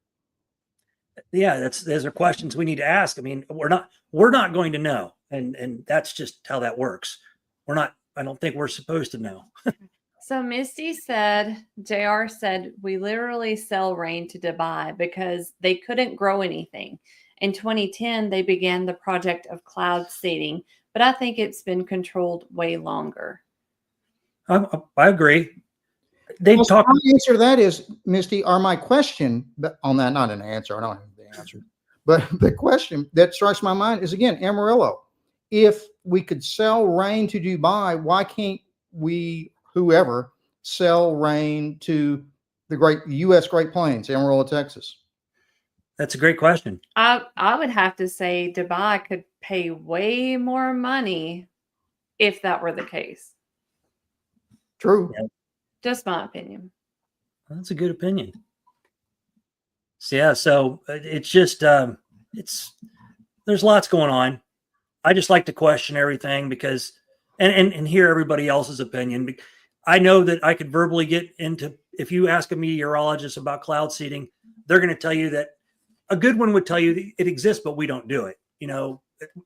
Yeah, those are questions we need to ask. I mean, we're not going to know. And that's just how that works. I don't think we're supposed to know. So JR said, we literally sell rain to Dubai because they couldn't grow anything. In 2010, they began the project of cloud seeding, but I think it's been controlled way longer. I agree. My answer to that is, Misty, my question on that, not an answer, I don't have the answer, but the question that strikes my mind is, again, Amarillo. If we could sell rain to Dubai, why can't we, whoever, sell rain to the U.S. Great Plains, Amarillo, Texas? That's a great question. I would have to say Dubai could pay way more money if that were the case. True. Yeah. Just my opinion. That's a good opinion. So it's just there's lots going on. I just like to question everything because and hear everybody else's opinion. I know that I could verbally get into, if you ask a meteorologist about cloud seeding, they're going to tell you that a good one would tell you it exists, but we don't do it. You know,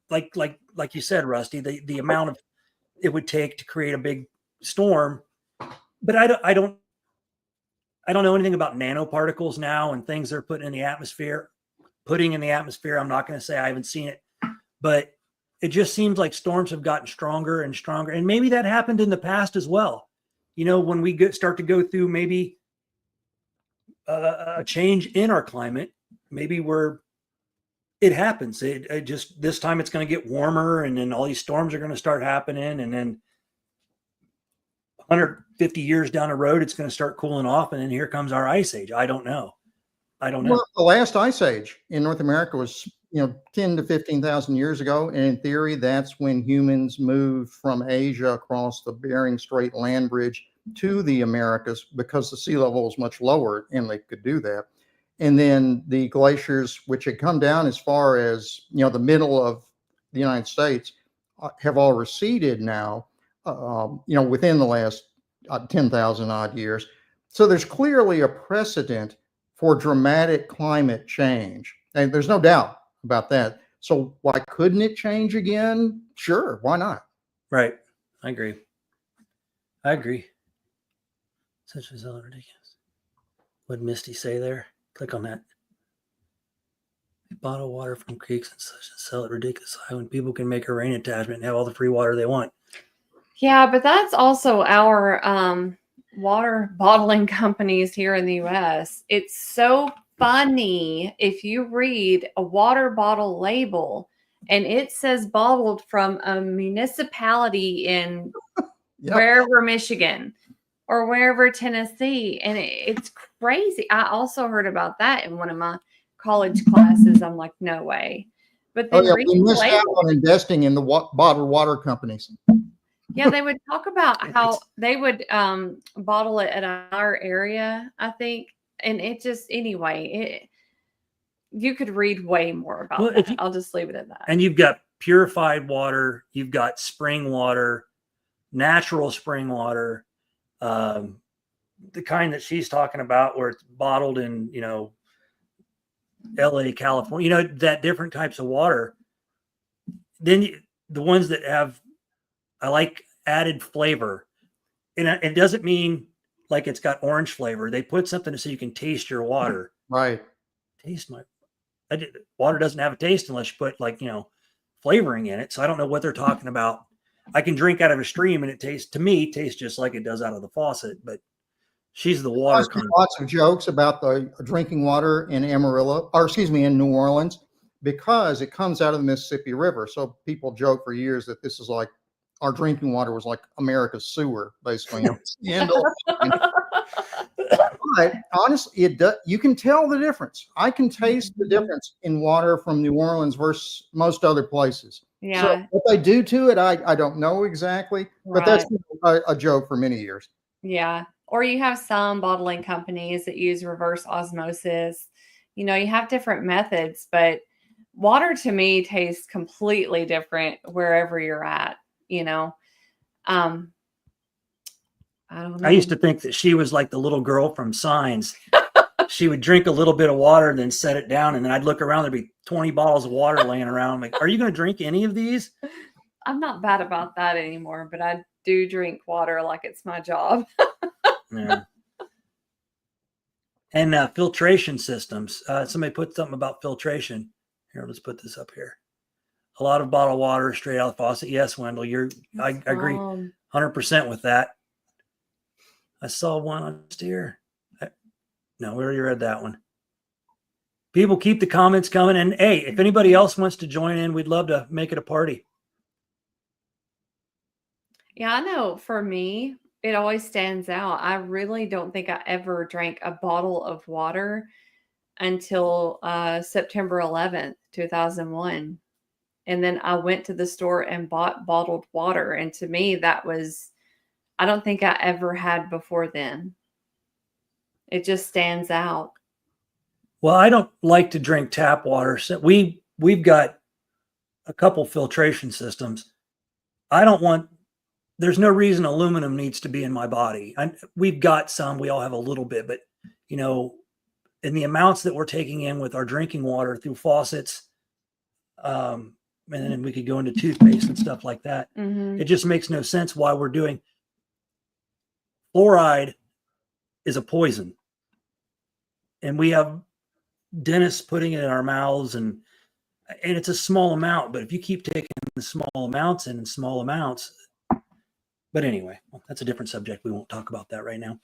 like you said, Rusty, the amount of it would take to create a big storm. But I don't know anything about nanoparticles now and things they're putting in the atmosphere. I'm not going to say I haven't seen it, but it just seems like storms have gotten stronger and stronger. And maybe that happened in the past as well. You know, when we start to go through maybe a change in our climate, maybe it happens. It just, this time it's going to get warmer, and then all these storms are going to start happening. And then 150 years down the road, it's going to start cooling off. And then here comes our ice age. I don't know. Well, the last ice age in North America was, 10 to 15,000 years ago. And in theory, that's when humans moved from Asia across the Bering Strait land bridge to the Americas, because the sea level was much lower and they could do that. And then the glaciers, which had come down as far as, the middle of the United States, have all receded now, within the last 10,000 odd years. So there's clearly a precedent for dramatic climate change. And there's no doubt about that. So why couldn't it change again? Sure, why not? Right. I agree. Such as ridiculous. What did Misty say there? Click on that. They bottle water from creeks and such and sell it ridiculous high when people can make a rain attachment and have all the free water they want. Yeah, but that's also our water bottling companies here in the U.S. It's so funny if you read a water bottle label and it says bottled from a municipality in wherever, Michigan or wherever, Tennessee. And it's crazy. I also heard about that in one of my college classes. I'm like, no way. But then we missed out on investing in the bottled water companies. Yeah, they would talk about how they would bottle it at our area, I think. And it just, anyway, you could read way more about that. I'll just leave it at that. And you've got purified water, you've got spring water, natural spring water, the kind that she's talking about where it's bottled in, LA, California, that different types of water. Then the ones that have, I like added flavor. And it doesn't mean like it's got orange flavor. They put something so you can taste your water. Right. Taste water doesn't have a taste unless you put flavoring in it. So I don't know what they're talking about. I can drink out of a stream and it tastes just like it does out of the faucet, but she's the water. Lots of jokes about the drinking water in in New Orleans, because it comes out of the Mississippi River. So people joke for years that this is like, our drinking water was like America's sewer, basically. But honestly, you can tell the difference. I can taste the difference in water from New Orleans versus most other places. Yeah. So what they do to it, I don't know exactly, but that's been a joke for many years. Yeah. Or you have some bottling companies that use reverse osmosis. You have different methods, but water to me tastes completely different wherever you're at. I don't know. I used to think that she was like the little girl from Signs. She would drink a little bit of water and then set it down. And then I'd look around, there'd be 20 bottles of water laying around. I'm like, are you going to drink any of these? I'm not bad about that anymore, but I do drink water like it's my job. Yeah. And filtration systems. Somebody put something about filtration. Here, let's put this up here. A lot of bottled water straight out of the faucet. Yes, Wendell, I agree 100% with that. I saw one on steer. No, we already read that one. People, keep the comments coming. And hey, if anybody else wants to join in, we'd love to make it a party. Yeah, I know for me, it always stands out. I really don't think I ever drank a bottle of water until September 11th, 2001. And then I went to the store and bought bottled water. And to me, that was, I don't think I ever had before then. It just stands out. Well, I don't like to drink tap water. So we've got a couple filtration systems. I don't want there's no reason aluminum needs to be in my body. We've got some, we all have a little bit, but you know, in the amounts that we're taking in with our drinking water through faucets, and then we could go into toothpaste and stuff like that. Mhm. It just makes no sense why we're doing. Fluoride is a poison, and we have dentists putting it in our mouths, and it's a small amount. But if you keep taking the small amounts in small amounts, but anyway, well, that's a different subject. We won't talk about that right now.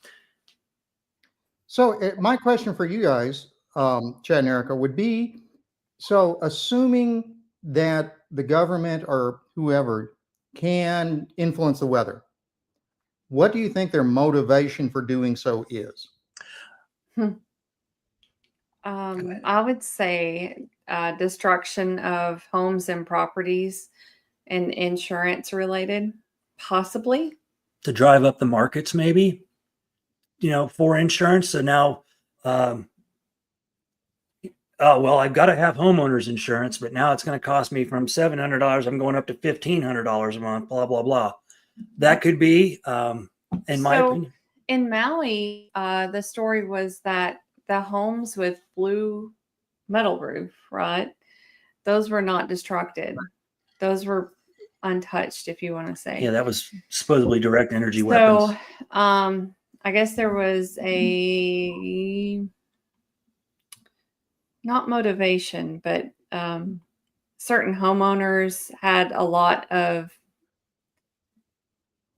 So my question for you guys, Chad and Erica, would be, so assuming that the government or whoever can influence the weather, what do you think their motivation for doing so is? I would say destruction of homes and properties and insurance related, possibly. To drive up the markets, maybe, you know, for insurance. So now, oh, well, I've got to have homeowners insurance, but now it's going to cost me from $700. I'm going up to $1,500 a month, blah, blah, blah. That could be, in my opinion. In Maui, the story was that the homes with blue metal roof, right? Those were not destructed. Those were untouched, if you want to say. Yeah, that was supposedly direct energy weapons. So, I guess there was a not motivation, but certain homeowners had a lot of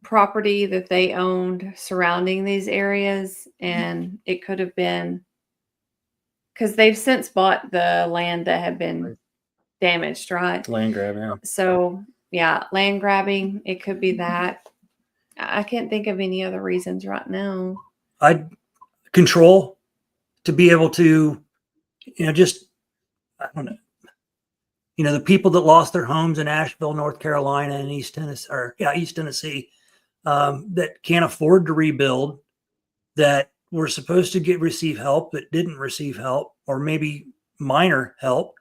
property that they owned surrounding these areas, and it could have been because they've since bought the land that had been damaged, right? Land grab, yeah. So, yeah, land grabbing, it could be that. I can't think of any other reasons right now. I'd control to be able to, you know, just, I don't know, you know, the people that lost their homes in Asheville, North Carolina, and East Tennessee, that can't afford to rebuild, that were supposed to receive help that didn't receive help, or maybe minor help.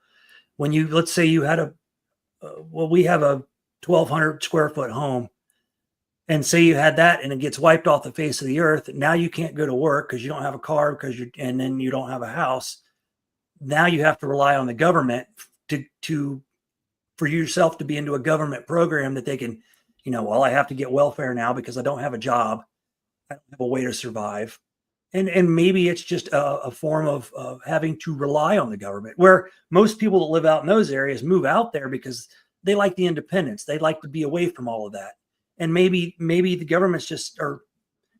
When you, let's say you had we have a 1,200 square foot home, and say you had that and it gets wiped off the face of the earth. Now you can't go to work because you don't have a car, and then you don't have a house. Now you have to rely on the government for yourself to be into a government program that they can, you know, well, I have to get welfare now because I don't have a job. I don't have a way to survive. And maybe it's just a form of having to rely on the government, where most people that live out in those areas move out there because they like the independence. They like to be away from all of that. And maybe the government's just, or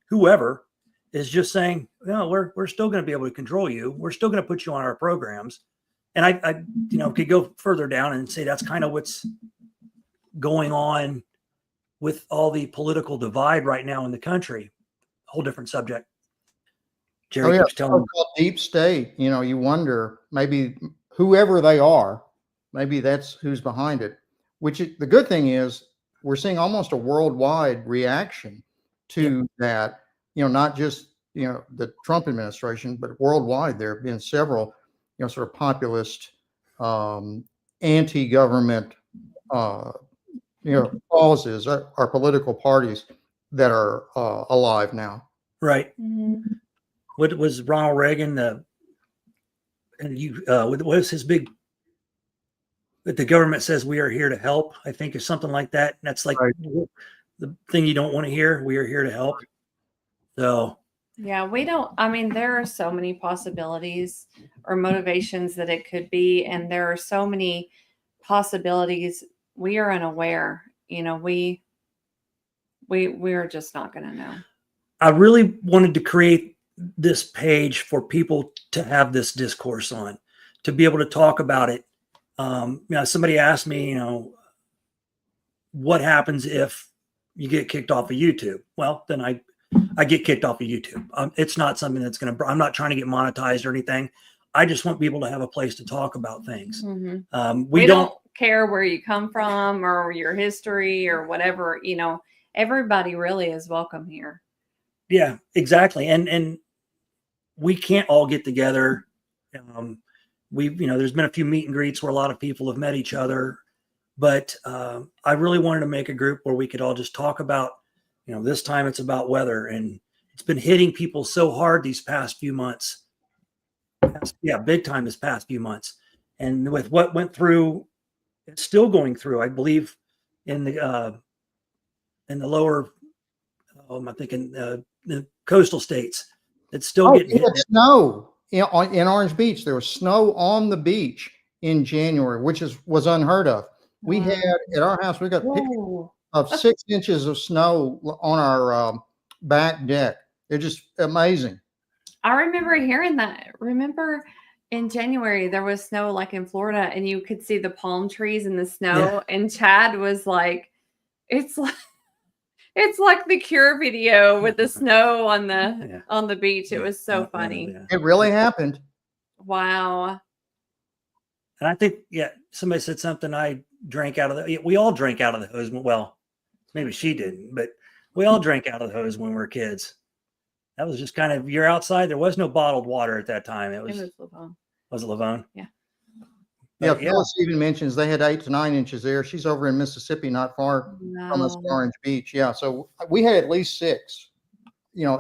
whoever is just saying, no, we're still going to be able to control you. We're still going to put you on our programs. And I you know, could go further down and say that's kind of what's going on with all the political divide right now in the country. Whole different subject. Jerry keeps telling me. Deep state, you know, you wonder, maybe whoever they are, maybe that's who's behind it. The good thing is we're seeing almost a worldwide reaction to that, you know, not just, you know, the Trump administration, but worldwide. There have been several, you know, sort of populist, anti-government, you know, causes or political parties that are alive now. Right. Mm-hmm. What was Ronald Reagan? What was his big? That the government says we are here to help. I think is something like that. And that's like the thing you don't want to hear. We are here to help. So. Yeah, we don't. I mean, there are so many possibilities or motivations that it could be, and there are so many possibilities. We are unaware. You know, we are just not going to know. I really wanted to create this page for people to have this discourse on, to be able to talk about it. You know, somebody asked me, you know, what happens if you get kicked off of YouTube? Well, then I get kicked off of YouTube. It's not something that's I'm not trying to get monetized or anything. I just want people to have a place to talk about things. Mm-hmm. We don't care where you come from or your history or whatever, you know, everybody really is welcome here. Yeah, exactly. And we can't all get together. You know, there's been a few meet and greets where a lot of people have met each other, but I really wanted to make a group where we could all just talk about This time it's about weather, and it's been hitting people so hard these past few months. Yeah, big time this past few months. And with what went through, it's still going through, I believe, in the lower, I'm thinking the coastal states. It's still getting we hit. had snow in Orange Beach. There was snow on the beach in January, which was unheard of. We had at our house, we got pictures Whoa. of 6 inches of snow on our back deck. They're just amazing. I remember hearing that. Remember in January, there was snow like in Florida, and you could see the palm trees in the snow. Yeah. And Chad was like, it's like the Cure video with the snow on the beach. It was so funny. Yeah. It really happened. Wow. And I think, somebody said something. I drank out of we all drank out of the hose. Well, maybe she didn't, but we all drank out of the hose when we were kids. That was just kind of, you're outside. There was no bottled water at that time. It was Lavone. Was it Lavone? Yeah. Yeah, Phyllis even mentions they had 8 to 9 inches there. She's over in Mississippi, not far from us, Orange Beach. Yeah, so we had at least 6,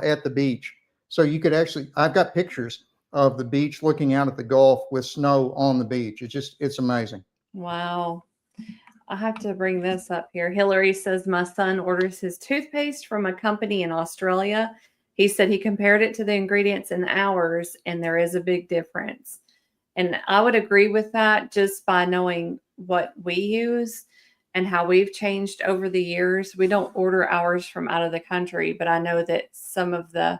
at the beach. So you could actually, I've got pictures of the beach looking out at the Gulf with snow on the beach. It's amazing. Wow. I have to bring this up here. Hillary says, my son orders his toothpaste from a company in Australia. He said he compared it to the ingredients in ours, and there is a big difference. And I would agree with that just by knowing what we use and how we've changed over the years. We don't order ours from out of the country, but I know that some of the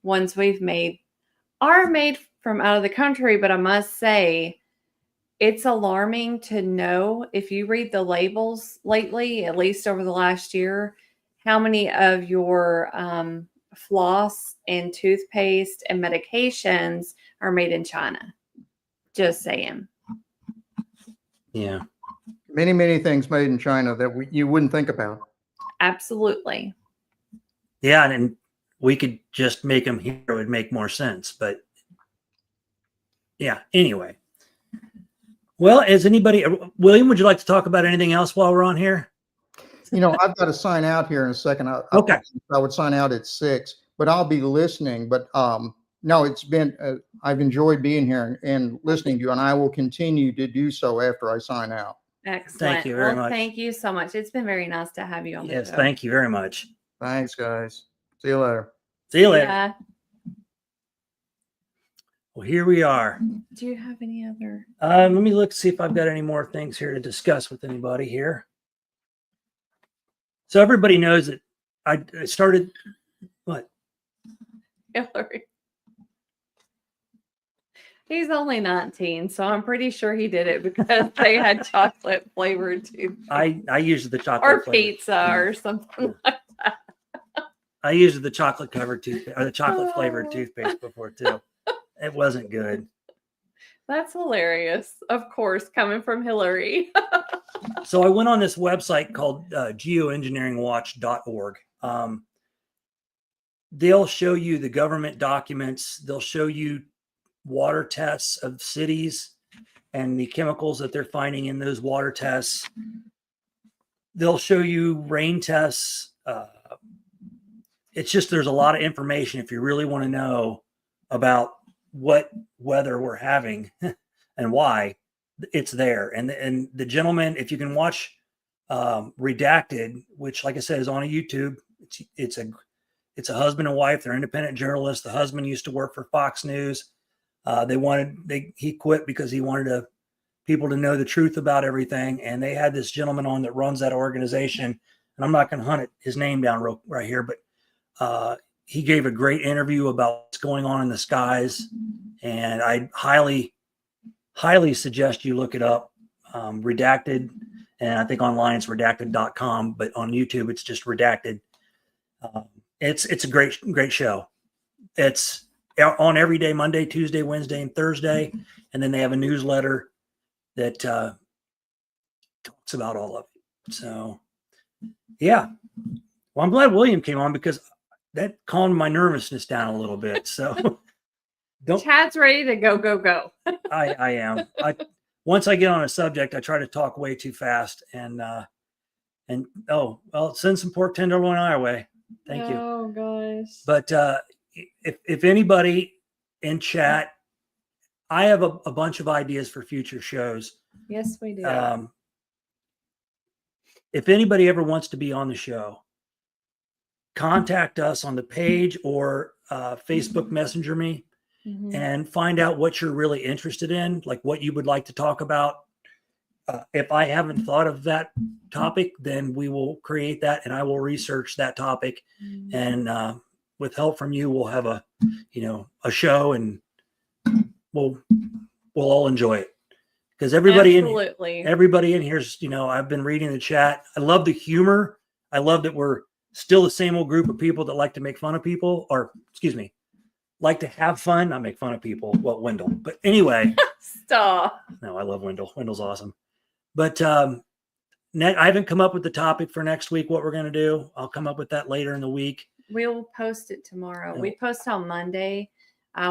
ones we've made are made from out of the country. But I must say, it's alarming to know, if you read the labels lately, at least over the last year, how many of your floss and toothpaste and medications are made in China. Just saying. Yeah. Many, many things made in China that you wouldn't think about. Absolutely. Yeah, and we could just make them here. It would make more sense. But yeah, anyway. Well, William, would you like to talk about anything else while we're on here? I've got to sign out here in a second. Okay. I would sign out at 6, but I'll be listening. But no, it's been, I've enjoyed being here and listening to you, and I will continue to do so after I sign out. Excellent. Thank you very much. Thank you so much. It's been very nice to have you on the show. Yes, thank you very much. Thanks, guys. See you later. See you later. Yeah. Well, here we are. Do you have any other? Let me look, see if I've got any more things here to discuss with anybody here. So everybody knows that I started, what? Hillary. He's only 19, so I'm pretty sure he did it because they had chocolate flavored too. I used the chocolate Or flavor. pizza or something like that. I used the chocolate covered toothpaste or the chocolate flavored toothpaste before too. It wasn't good. That's hilarious. Of course, coming from Hillary. So I went on this website called geoengineeringwatch.org. They'll show you the government documents. They'll show you water tests of cities and the chemicals that they're finding in those water tests. They'll show you rain tests. It's just, there's a lot of information if you really want to know about what weather we're having and why. It's there. And the gentleman, if you can watch Redacted, which, like I said, is on YouTube, it's a husband and wife. They're independent journalists. The husband used to work for Fox News. He quit because he wanted people to know the truth about everything. And they had this gentleman on that runs that organization. And I'm not going to hunt his name down right here, but he gave a great interview about what's going on in the skies. And I highly suggest you look it up. Redacted. And I think online it's redacted.com, but on YouTube, it's just Redacted. It's a great show. It's on every day, Monday, Tuesday, Wednesday, and Thursday. And then they have a newsletter that talks about all of it. So, yeah. Well, I'm glad William came on because that calmed my nervousness down a little bit. So, Chad's ready to go. I am. Once I get on a subject, I try to talk way too fast, and And oh, well, send some pork tenderloin our way. Thank you. Oh gosh. But if anybody in chat, I have a bunch of ideas for future shows. Yes, we do. If anybody ever wants to be on the show, contact us on the page or Facebook Messenger me Mhm. and find out what you're really interested in, like what you would like to talk about. If I haven't thought of that topic, then we will create that and I will research that topic. Mhm. And with help from you, we'll have a show and we'll all enjoy it. Because everybody in here's, I've been reading the chat. I love the humor. I love that we're still the same old group of people that like to make fun of people, or excuse me, like to have fun, not make fun of people. Well, Wendell, but anyway. Stop. No, I love Wendell. Wendell's awesome. But I haven't come up with the topic for next week, what we're going to do. I'll come up with that later in the week. We'll post it tomorrow. Yeah. We post on Monday.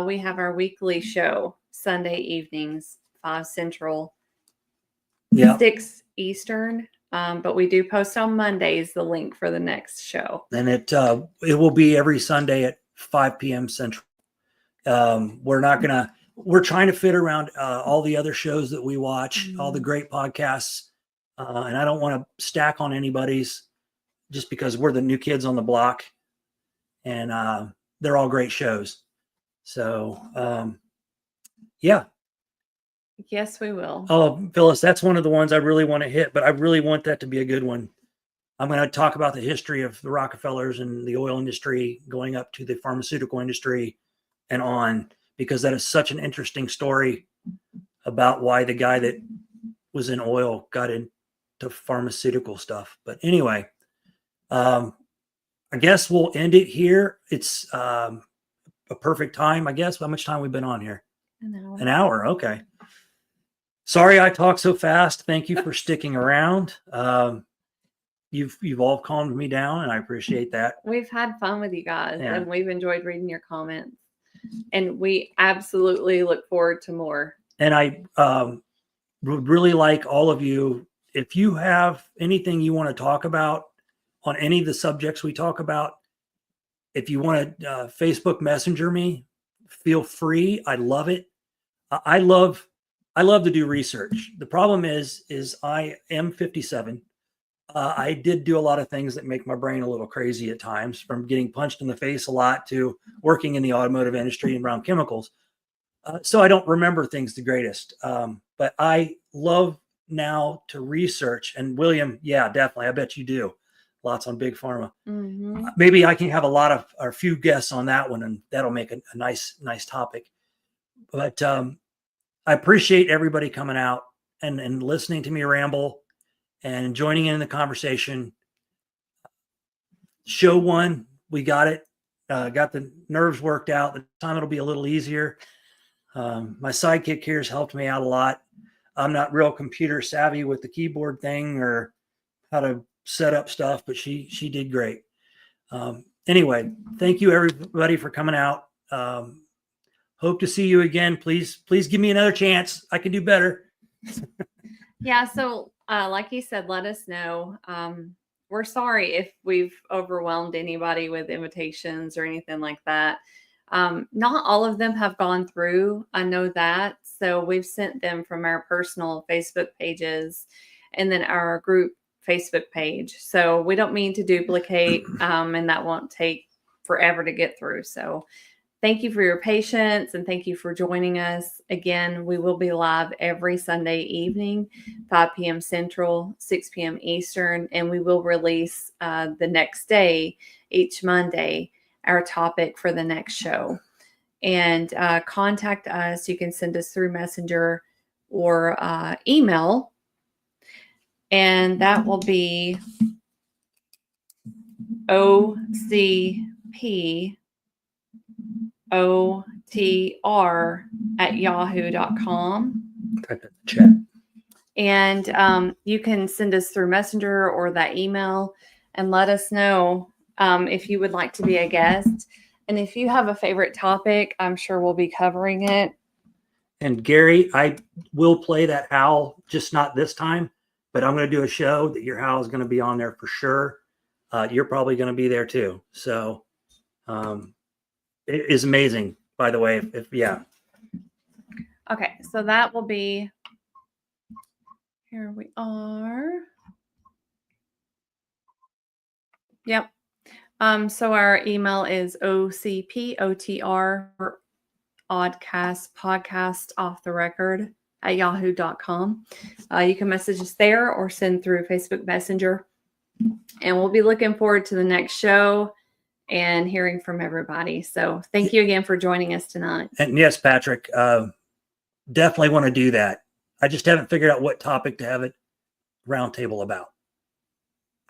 We have our weekly show Sunday evenings, 5 Central, Yeah. 6 Eastern. But we do post on Mondays the link for the next show. And it will be every Sunday at 5 p.m. Central. We're trying to fit around all the other shows that we watch, all the great podcasts. And I don't want to stack on anybody's just because we're the new kids on the block. And they're all great shows. So, yeah. Yes, we will. Oh, Phyllis, that's one of the ones I really want to hit, but I really want that to be a good one. I'm going to talk about the history of the Rockefellers and the oil industry going up to the pharmaceutical industry and on, because that is such an interesting story about why the guy that was in oil got into pharmaceutical stuff. But anyway, I guess we'll end it here. It's a perfect time, I guess. How much time we've been on here? An hour. Okay. Sorry I talk so fast. Thank you for sticking around. You've all calmed me down, and I appreciate that. We've had fun with you guys, Yeah. and we've enjoyed reading your comments. And we absolutely look forward to more. And I would really like all of you, if you have anything you want to talk about on any of the subjects we talk about, if you want to Facebook Messenger me, feel free. I love it. I love to do research. The problem is I am 57. I did do a lot of things that make my brain a little crazy at times, from getting punched in the face a lot to working in the automotive industry and around chemicals. So I don't remember things the greatest. But I love now to research. And William, yeah, definitely. I bet you do. Lots on Big Pharma. Mm-hmm. Maybe I can have a few guests on that one, and that'll make a nice topic. But I appreciate everybody coming out and listening to me ramble and joining in the conversation. Show 1, we got it. Got the nerves worked out. The time it'll be a little easier. My sidekick here has helped me out a lot. I'm not real computer savvy with the keyboard thing or how to set up stuff, but she did great. Anyway, thank you everybody for coming out. Hope to see you again. Please give me another chance. I can do better. Yeah. So, like you said, let us know. We're sorry if we've overwhelmed anybody with invitations or anything like that. Not all of them have gone through. I know that. So we've sent them from our personal Facebook pages and then our group Facebook page. So we don't mean to duplicate, and that won't take forever to get through. So thank you for your patience and thank you for joining us. Again, we will be live every Sunday evening, 5 p.m. Central, 6 p.m. Eastern, and we will release the next day, each Monday, our topic for the next show. And contact us. You can send us through Messenger or email. And that will be ocpotr@yahoo.com. Type in the chat. And you can send us through Messenger or that email and let us know if you would like to be a guest. And if you have a favorite topic, I'm sure we'll be covering it. And Gary, I will play that howl, just not this time, but I'm going to do a show that your house is going to be on there for sure. You're probably going to be there too. So it is amazing, by the way. Yeah. Okay, so that will be, here we are. Yep. So our email is OCPOTR oddcast podcast off the record at yahoo.com. You can message us there or send through Facebook Messenger. And we'll be looking forward to the next show and hearing from everybody. So thank you again for joining us tonight. And yes, Patrick, definitely want to do that. I just haven't figured out what topic to have it roundtable about.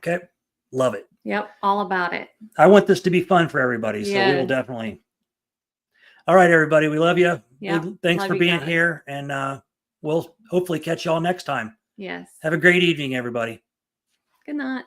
Okay. Love it. Yep. All about it. I want this to be fun for everybody. So we will Yes. definitely. All right, everybody. We love you. Yep. Thanks Love for you being guys. here. And we'll hopefully catch y'all next time. Yes. Have a great evening, everybody. Good night.